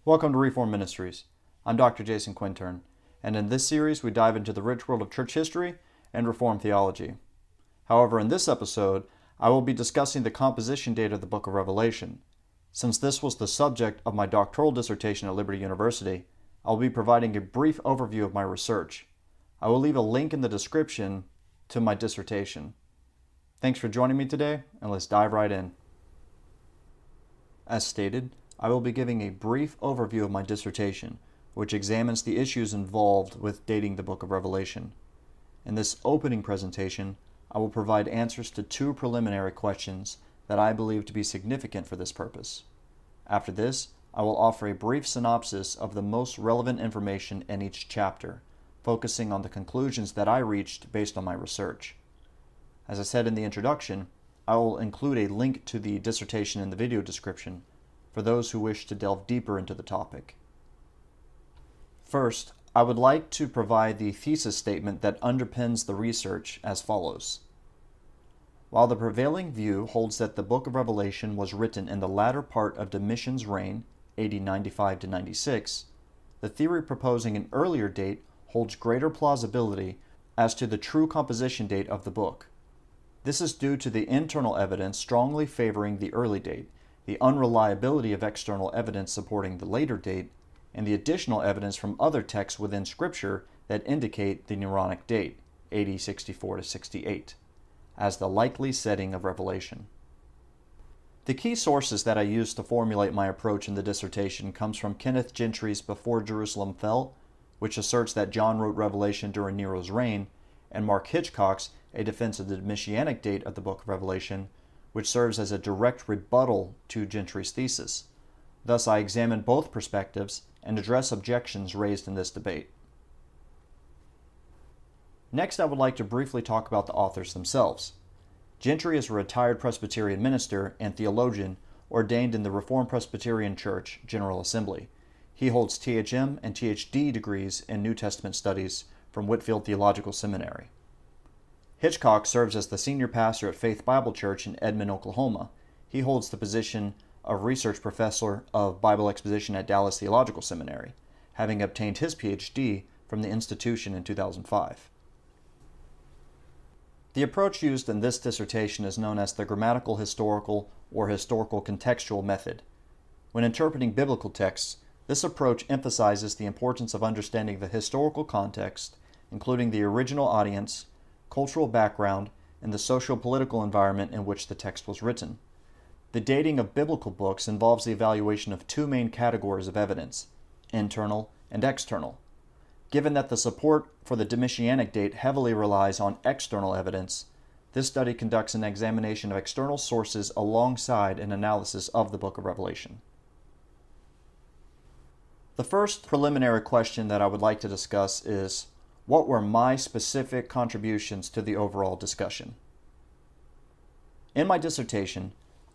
Welcome to Reformed Ministries. I'm Dr. Jason Quintern, and in this series we dive into the rich world of church history and Reformed theology. However, in this episode, I will be discussing the composition date of the book of Revelation. Since this was the subject of my doctoral dissertation at Liberty University, I will be providing a brief overview of my research. I will leave a link in the description to my dissertation. Thanks for joining me today, and let's dive right in. As stated, I will be giving a brief overview of my dissertation, which examines the issues involved with dating the book of Revelation. In this opening presentation, I will provide answers to two preliminary questions that I believe to be significant for this purpose. After this, I will offer a brief synopsis of the most relevant information in each chapter, focusing on the conclusions that I reached based on my research. As I said in the introduction, I will include a link to the dissertation in the video description for those who wish to delve deeper into the topic. First, I would like to provide the thesis statement that underpins the research as follows. While the prevailing view holds that the book of Revelation was written in the latter part of Domitian's reign, AD 95 to 96, the theory proposing an earlier date holds greater plausibility as to the true composition date of the book. This is due to the internal evidence strongly favoring the early date, the unreliability of external evidence supporting the later date, and the additional evidence from other texts within Scripture that indicate the Neronic date, AD 64 to 68, as the likely setting of Revelation. The key sources that I used to formulate my approach in the dissertation comes from Kenneth Gentry's Before Jerusalem Fell, which asserts that John wrote Revelation during Nero's reign, and Mark Hitchcock's A Defense of the Messianic Date of the Book of Revelation, which serves as a direct rebuttal to Gentry's thesis. Thus, I examine both perspectives and address objections raised in this debate. Next, I would like to briefly talk about the authors themselves. Gentry is a retired Presbyterian minister and theologian ordained in the Reformed Presbyterian Church General Assembly. He holds THM and THD degrees in New Testament studies from Whitefield Theological Seminary. Hitchcock serves as the senior pastor at Faith Bible Church in Edmond, Oklahoma. He holds the position of research professor of Bible Exposition at Dallas Theological Seminary, having obtained his PhD from the institution in 2005. The approach used in this dissertation is known as the grammatical historical or historical contextual method. When interpreting biblical texts, this approach emphasizes the importance of understanding the historical context, including the original audience, cultural background, and the socio-political environment in which the text was written. The dating of biblical books involves the evaluation of two main categories of evidence, internal and external. Given that the support for the Messianic date heavily relies on external evidence, this study conducts an examination of external sources alongside an analysis of the book of Revelation. The first preliminary question that I would like to discuss is, what were my specific contributions to the overall discussion? In my dissertation,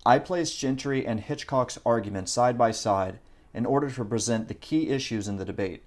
I placed Gentry and Hitchcock's arguments side by side in order to present the key issues in the debate.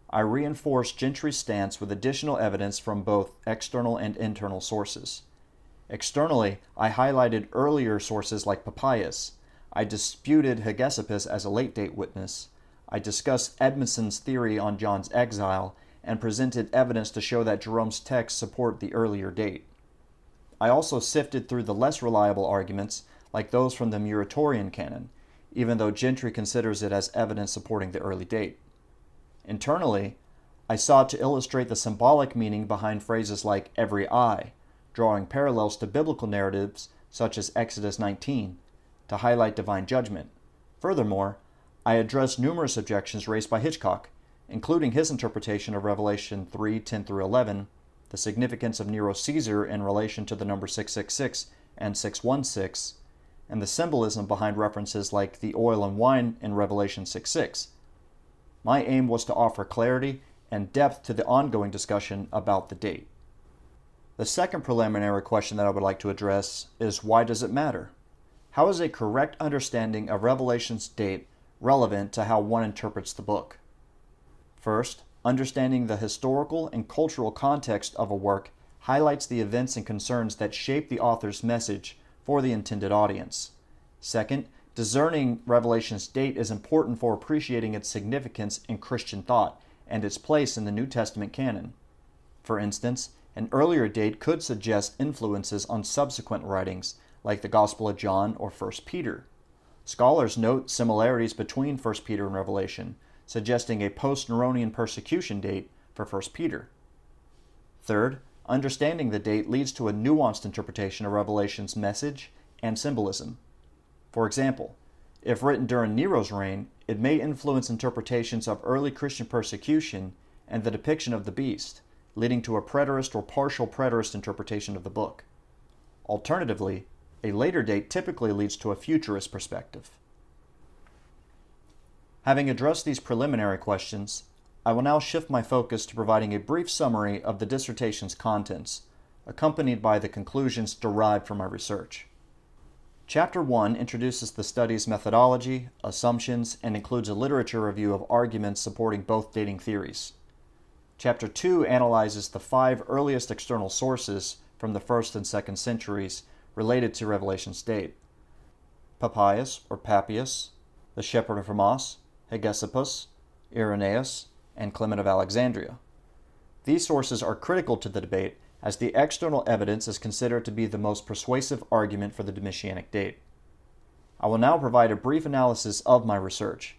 I reinforced Gentry's stance with additional evidence from both external and internal sources. Externally, I highlighted earlier sources like Papias. I disputed Hegesippus as a late-date witness. I discussed Edmondson's theory on John's exile and presented evidence to show that Jerome's texts support the earlier date. I also sifted through the less reliable arguments, like those from the Muratorian canon, even though Gentry considers it as evidence supporting the early date. Internally, I sought to illustrate the symbolic meaning behind phrases like every eye, drawing parallels to biblical narratives such as Exodus 19, to highlight divine judgment. Furthermore, I addressed numerous objections raised by Hitchcock, including his interpretation of Revelation 3:10-11, the significance of Nero Caesar in relation to the number 666 and 616, and the symbolism behind references like the oil and wine in Revelation 6:6. My aim was to offer clarity and depth to the ongoing discussion about the date. The second preliminary question that I would like to address is, why does it matter? How is a correct understanding of Revelation's date relevant to how one interprets the book? First, understanding the historical and cultural context of a work highlights the events and concerns that shape the author's message for the intended audience. Second, Discerning Revelation's date is important for appreciating its significance in Christian thought and its place in the New Testament canon. For instance, an earlier date could suggest influences on subsequent writings, like the Gospel of John or 1 Peter. Scholars note similarities between 1 Peter and Revelation, suggesting a post-Neronian persecution date for 1 Peter. Third, understanding the date leads to a nuanced interpretation of Revelation's message and symbolism. For example, if written during Nero's reign, it may influence interpretations of early Christian persecution and the depiction of the beast, leading to a preterist or partial preterist interpretation of the book. Alternatively, a later date typically leads to a futurist perspective. Having addressed these preliminary questions, I will now shift my focus to providing a brief summary of the dissertation's contents, accompanied by the conclusions derived from my research. Chapter 1 introduces the study's methodology, assumptions, and includes a literature review of arguments supporting both dating theories. Chapter 2 analyzes the 5 earliest external sources from the 1st and 2nd centuries related to Revelation's date: Papias or Papias, the Shepherd of Hermas, Hegesippus, Irenaeus, and Clement of Alexandria. These sources are critical to the debate as the external evidence is considered to be the most persuasive argument for the Messianic date. I will now provide a brief analysis of my research.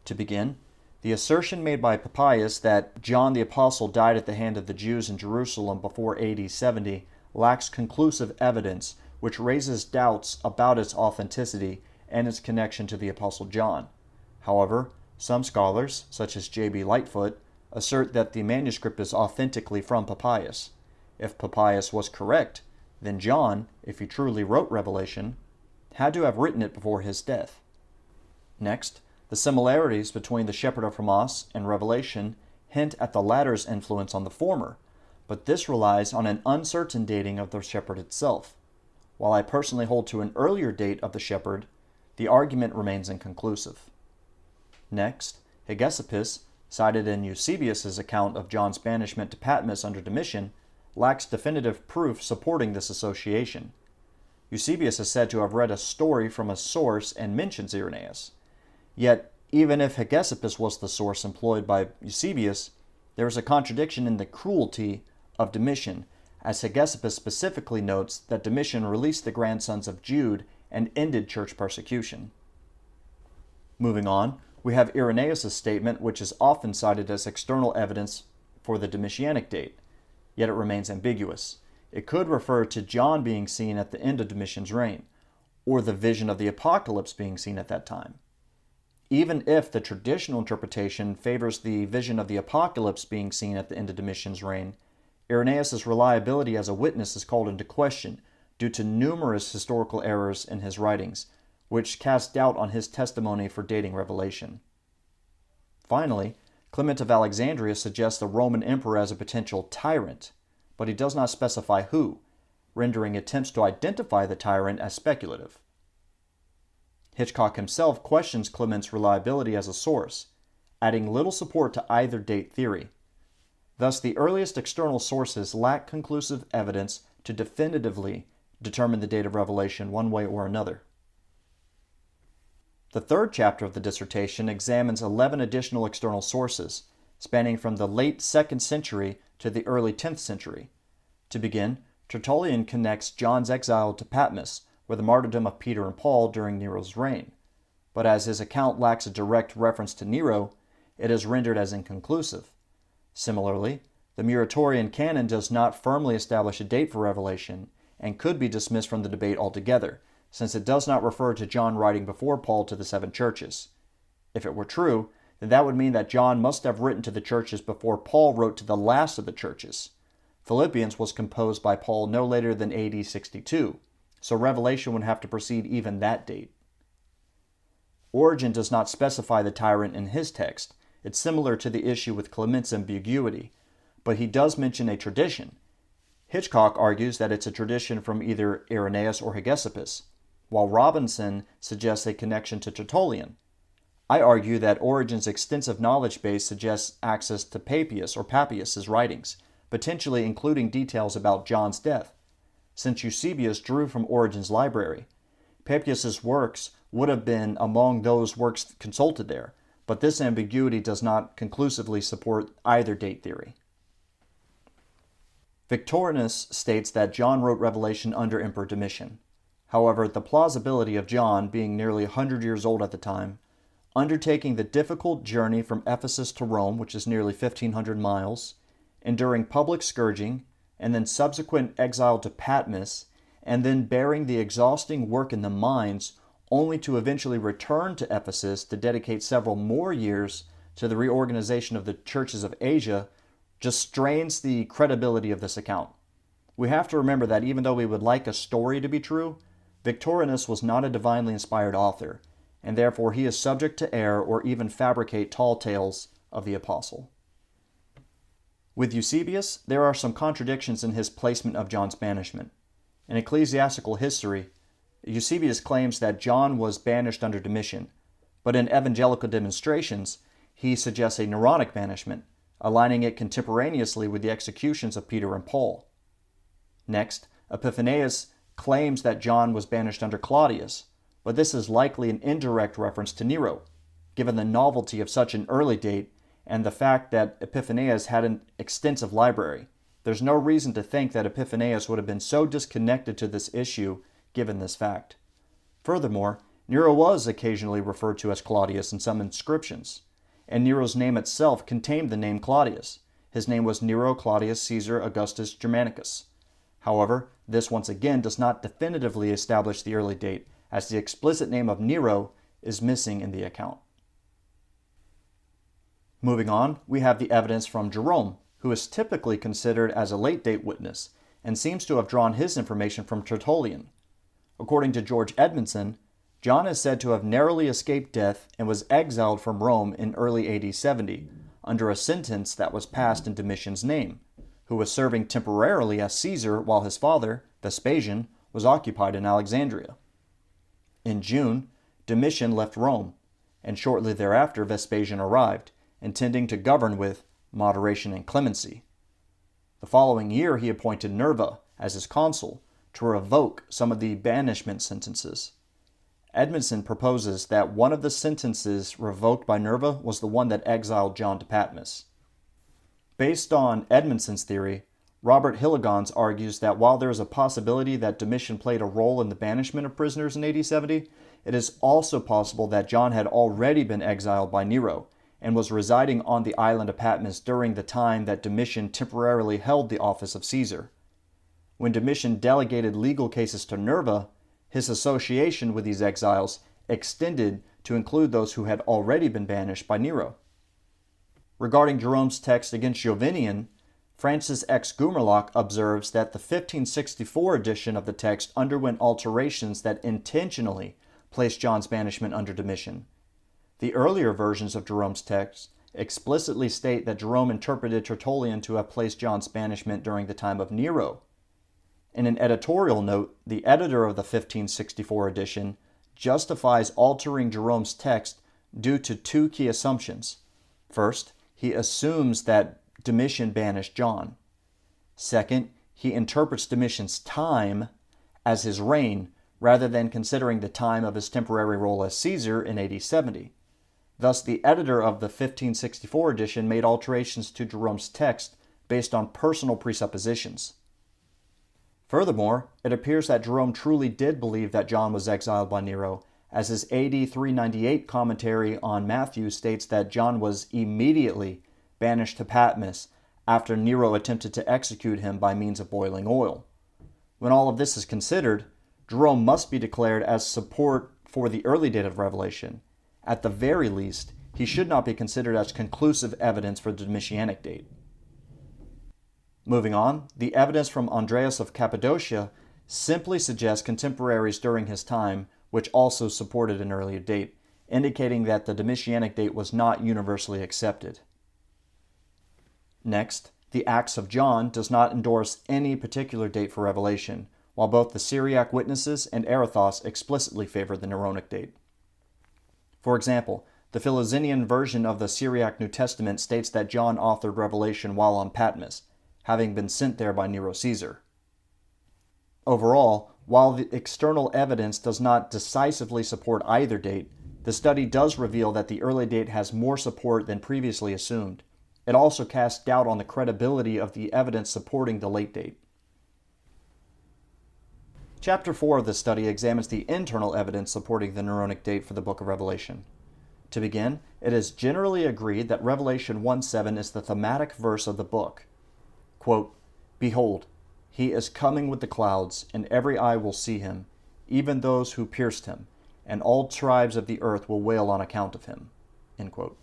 To begin, the assertion made by Papias that John the Apostle died at the hand of the Jews in Jerusalem before AD 70 lacks conclusive evidence, which raises doubts about its authenticity and its connection to the Apostle John. However, some scholars, such as J.B. Lightfoot, assert that the manuscript is authentically from Papias. If Papias was correct, then John, if he truly wrote Revelation, had to have written it before his death. Next, the similarities between the Shepherd of Hermas and Revelation hint at the latter's influence on the former, but this relies on an uncertain dating of the shepherd itself. While I personally hold to an earlier date of the shepherd, the argument remains inconclusive. Next, Hegesippus, cited in Eusebius's account of John's banishment to Patmos under Domitian, lacks definitive proof supporting this association. Eusebius is said to have read a story from a source and mentions Irenaeus. Yet, even if Hegesippus was the source employed by Eusebius, there is a contradiction in the cruelty of Domitian, as Hegesippus specifically notes that Domitian released the grandsons of Jude and ended church persecution. Moving on, we have Irenaeus' statement, which is often cited as external evidence for the Domitianic date, yet it remains ambiguous. It could refer to John being seen at the end of Domitian's reign, or the vision of the apocalypse being seen at that time. Even if the traditional interpretation favors the vision of the apocalypse being seen at the end of Domitian's reign, Irenaeus' reliability as a witness is called into question due to numerous historical errors in his writings, which cast doubt on his testimony for dating Revelation. Finally, Clement of Alexandria suggests the Roman emperor as a potential tyrant, but he does not specify who, rendering attempts to identify the tyrant as speculative. Hitchcock himself questions Clement's reliability as a source, adding little support to either date theory. Thus, the earliest external sources lack conclusive evidence to definitively determine the date of Revelation one way or another. The third chapter of the dissertation examines 11 additional external sources, spanning from the late 2nd century to the early 10th century. To begin, Tertullian connects John's exile to Patmos with the martyrdom of Peter and Paul during Nero's reign. But as his account lacks a direct reference to Nero, it is rendered as inconclusive. Similarly, the Muratorian canon does not firmly establish a date for Revelation and could be dismissed from the debate altogether, since it does not refer to John writing before Paul to the 7 churches. If it were true, then that would mean that John must have written to the churches before Paul wrote to the last of the churches. Philippians was composed by Paul no later than AD 62, so Revelation would have to precede even that date. Origen does not specify the tyrant in his text. It's similar to the issue with Clement's ambiguity, but he does mention a tradition. Hitchcock argues that it's a tradition from either Irenaeus or Hegesippus, while Robinson suggests a connection to Tertullian. I argue that Origen's extensive knowledge base suggests access to Papias or Papias' writings, potentially including details about John's death. Since Eusebius drew from Origen's library, Papias' works would have been among those works consulted there, but this ambiguity does not conclusively support either date theory. Victorinus states that John wrote Revelation under Emperor Domitian. However, the plausibility of John, being nearly 100 years old at the time, undertaking the difficult journey from Ephesus to Rome, which is nearly 1,500 miles, enduring public scourging, and then subsequent exile to Patmos, and then bearing the exhausting work in the mines, only to eventually return to Ephesus to dedicate several more years to the reorganization of the churches of Asia, just strains the credibility of this account. We have to remember that even though we would like a story to be true, Victorinus was not a divinely inspired author, and therefore he is subject to err or even fabricate tall tales of the apostle. With Eusebius, there are some contradictions in his placement of John's banishment. In ecclesiastical history, Eusebius claims that John was banished under Domitian, but in evangelical demonstrations, he suggests a Neronic banishment, aligning it contemporaneously with the executions of Peter and Paul. Next, Epiphanius claims that John was banished under Claudius, but this is likely an indirect reference to Nero, given the novelty of such an early date and the fact that Epiphanius had an extensive library. There's no reason to think that Epiphanius would have been so disconnected to this issue given this fact. Furthermore, Nero was occasionally referred to as Claudius in some inscriptions, and Nero's name itself contained the name Claudius. His name was Nero Claudius Caesar Augustus Germanicus. However, this once again does not definitively establish the early date, as the explicit name of Nero is missing in the account. Moving on, we have the evidence from Jerome, who is typically considered as a late-date witness, and seems to have drawn his information from Tertullian. According to George Edmondson, John is said to have narrowly escaped death and was exiled from Rome in early AD 70, under a sentence that was passed in Domitian's name, who was serving temporarily as Caesar while his father, Vespasian, was occupied in Alexandria. In June, Domitian left Rome, and shortly thereafter Vespasian arrived, intending to govern with moderation and clemency. The following year he appointed Nerva as his consul to revoke some of the banishment sentences. Edmondson proposes that one of the sentences revoked by Nerva was the one that exiled John to Patmos. Based on Edmondson's theory, Robert Hilligans argues that while there is a possibility that Domitian played a role in the banishment of prisoners in AD 70, it is also possible that John had already been exiled by Nero and was residing on the island of Patmos during the time that Domitian temporarily held the office of Caesar. When Domitian delegated legal cases to Nerva, his association with these exiles extended to include those who had already been banished by Nero. Regarding Jerome's text against Jovinian, Francis X. Gumerlock observes that the 1564 edition of the text underwent alterations that intentionally placed John's banishment under Domitian. The earlier versions of Jerome's text explicitly state that Jerome interpreted Tertullian to have placed John's banishment during the time of Nero. In an editorial note, the editor of the 1564 edition justifies altering Jerome's text due to two key assumptions. First, he assumes that Domitian banished John. Second, he interprets Domitian's time as his reign rather than considering the time of his temporary role as Caesar in AD 70. Thus, the editor of the 1564 edition made alterations to Jerome's text based on personal presuppositions. Furthermore, it appears that Jerome truly did believe that John was exiled by Nero, as his AD 398 commentary on Matthew states that John was immediately banished to Patmos after Nero attempted to execute him by means of boiling oil. When all of this is considered, Jerome must be declared as support for the early date of Revelation. At the very least, he should not be considered as conclusive evidence for the Domitianic date. Moving on, the evidence from Andreas of Cappadocia simply suggests contemporaries during his time, which also supported an earlier date, indicating that the Domitianic date was not universally accepted. Next, the Acts of John does not endorse any particular date for Revelation, while both the Syriac witnesses and Arathos explicitly favor the Neronic date. For example, the Philoxenian version of the Syriac New Testament states that John authored Revelation while on Patmos, having been sent there by Nero Caesar. Overall, While the external evidence does not decisively support either date, the study does reveal that the early date has more support than previously assumed. It also casts doubt on the credibility of the evidence supporting the late date. Chapter 4 of the study examines the internal evidence supporting the Neronic date for the book of Revelation. To begin, it is generally agreed that Revelation 1:7 is the thematic verse of the book. Quote, "Behold, he is coming with the clouds, and every eye will see him, even those who pierced him, and all tribes of the earth will wail on account of him." End quote.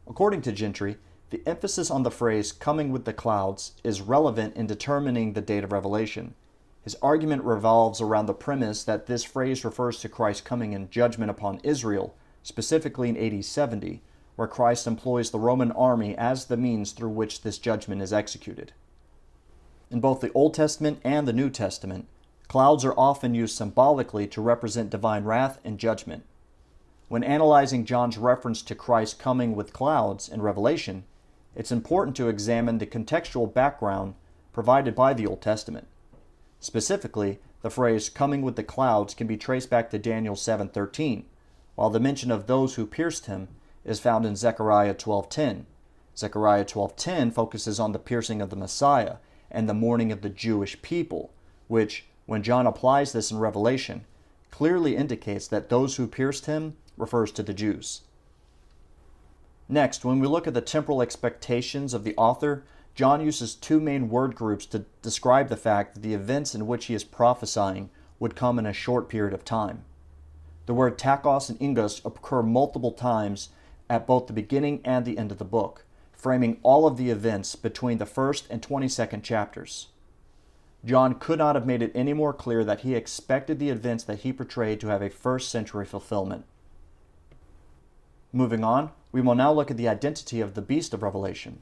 According to Gentry, the emphasis on the phrase "coming with the clouds" is relevant in determining the date of Revelation. His argument revolves around the premise that this phrase refers to Christ coming in judgment upon Israel, specifically in AD 70, where Christ employs the Roman army as the means through which this judgment is executed. In both the Old Testament and the New Testament, clouds are often used symbolically to represent divine wrath and judgment. When analyzing John's reference to Christ coming with clouds in Revelation, it's important to examine the contextual background provided by the Old Testament. Specifically, the phrase "coming with the clouds" can be traced back to Daniel 7:13, while the mention of those who pierced him is found in Zechariah 12:10. Zechariah 12:10 focuses on the piercing of the Messiah and the mourning of the Jewish people, which, when John applies this in Revelation, clearly indicates that those who pierced him refers to the Jews. Next, when we look at the temporal expectations of the author, John uses two main word groups to describe the fact that the events in which he is prophesying would come in a short period of time. The word takos and ingos occur multiple times at both the beginning and the end of the book, framing all of the events between the 1st and 22nd chapters. John could not have made it any more clear that he expected the events that he portrayed to have a first-century fulfillment. Moving on, we will now look at the identity of the beast of Revelation.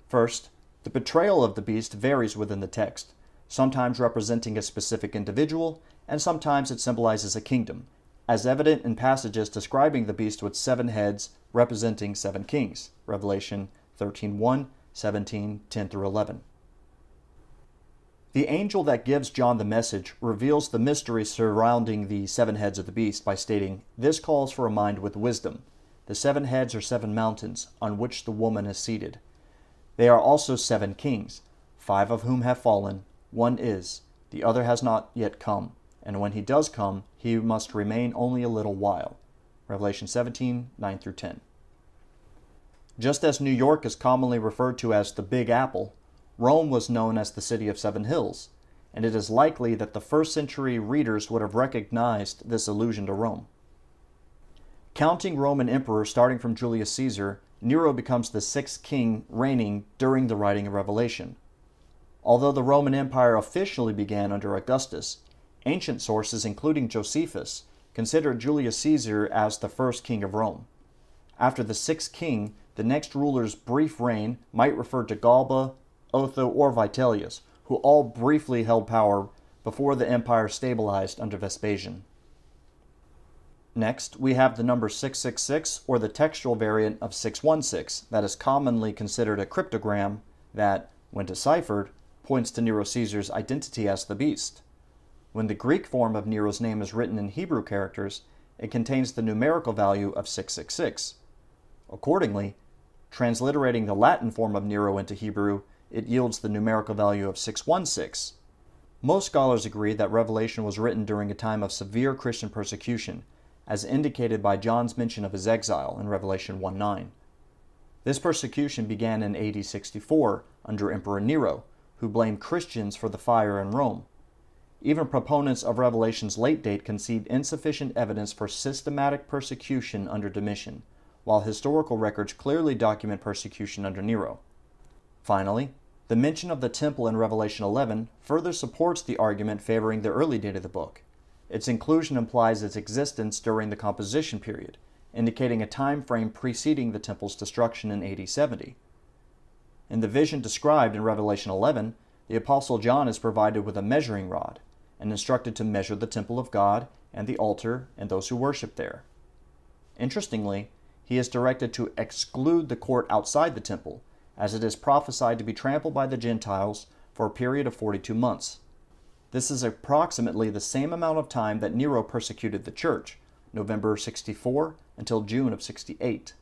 First, the portrayal of the beast varies within the text, sometimes representing a specific individual, and sometimes it symbolizes a kingdom, as evident in passages describing the beast with 7 heads representing 7 kings, Revelation 13:1, 17, 10-11. The angel that gives John the message reveals the mystery surrounding the 7 heads of the beast by stating, "This calls for a mind with wisdom. The 7 heads are 7 mountains on which the woman is seated. They are also 7 kings, 5 of whom have fallen, 1 is, the other has not yet come, and when he does come, he must remain only a little while." Revelation 17, 9-10. Just as New York is commonly referred to as the Big Apple, Rome was known as the City of 7 Hills, and it is likely that the first-century readers would have recognized this allusion to Rome. Counting Roman emperors starting from Julius Caesar, Nero becomes the 6th king reigning during the writing of Revelation. Although the Roman Empire officially began under Augustus, ancient sources, including Josephus, consider Julius Caesar as the first king of Rome. After the 6th king, the next ruler's brief reign might refer to Galba, Otho, or Vitellius, who all briefly held power before the empire stabilized under Vespasian. Next, we have the number 666, or the textual variant of 616, that is commonly considered a cryptogram that, when deciphered, points to Nero Caesar's identity as the beast. When the Greek form of Nero's name is written in Hebrew characters, it contains the numerical value of 666. Accordingly, transliterating the Latin form of Nero into Hebrew, it yields the numerical value of 616. Most scholars agree that Revelation was written during a time of severe Christian persecution, as indicated by John's mention of his exile in Revelation 1:9. This persecution began in AD 64 under Emperor Nero, who blamed Christians for the fire in Rome. Even proponents of Revelation's late date concede insufficient evidence for systematic persecution under Domitian, while historical records clearly document persecution under Nero. Finally, the mention of the temple in Revelation 11 further supports the argument favoring the early date of the book. Its inclusion implies its existence during the composition period, indicating a time frame preceding the temple's destruction in AD 70. In the vision described in Revelation 11, the Apostle John is provided with a measuring rod and instructed to measure the temple of God and the altar and those who worship there. Interestingly, he is directed to exclude the court outside the temple, as it is prophesied to be trampled by the Gentiles for a period of 42 months. This is approximately the same amount of time that Nero persecuted the church, November 64 until June of 68.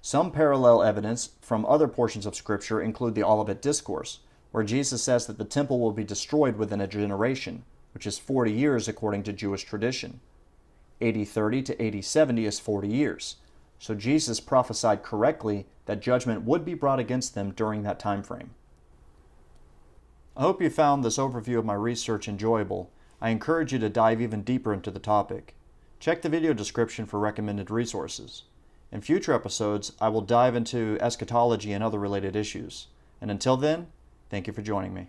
Some parallel evidence from other portions of Scripture include the Olivet Discourse, where Jesus says that the temple will be destroyed within a generation, which is 40 years according to Jewish tradition. AD 30 to AD 70 is 40 years, so Jesus prophesied correctly that judgment would be brought against them during that time frame. I hope you found this overview of my research enjoyable. I encourage you to dive even deeper into the topic. Check the video description for recommended resources. In future episodes, I will dive into eschatology and other related issues. And until then, thank you for joining me.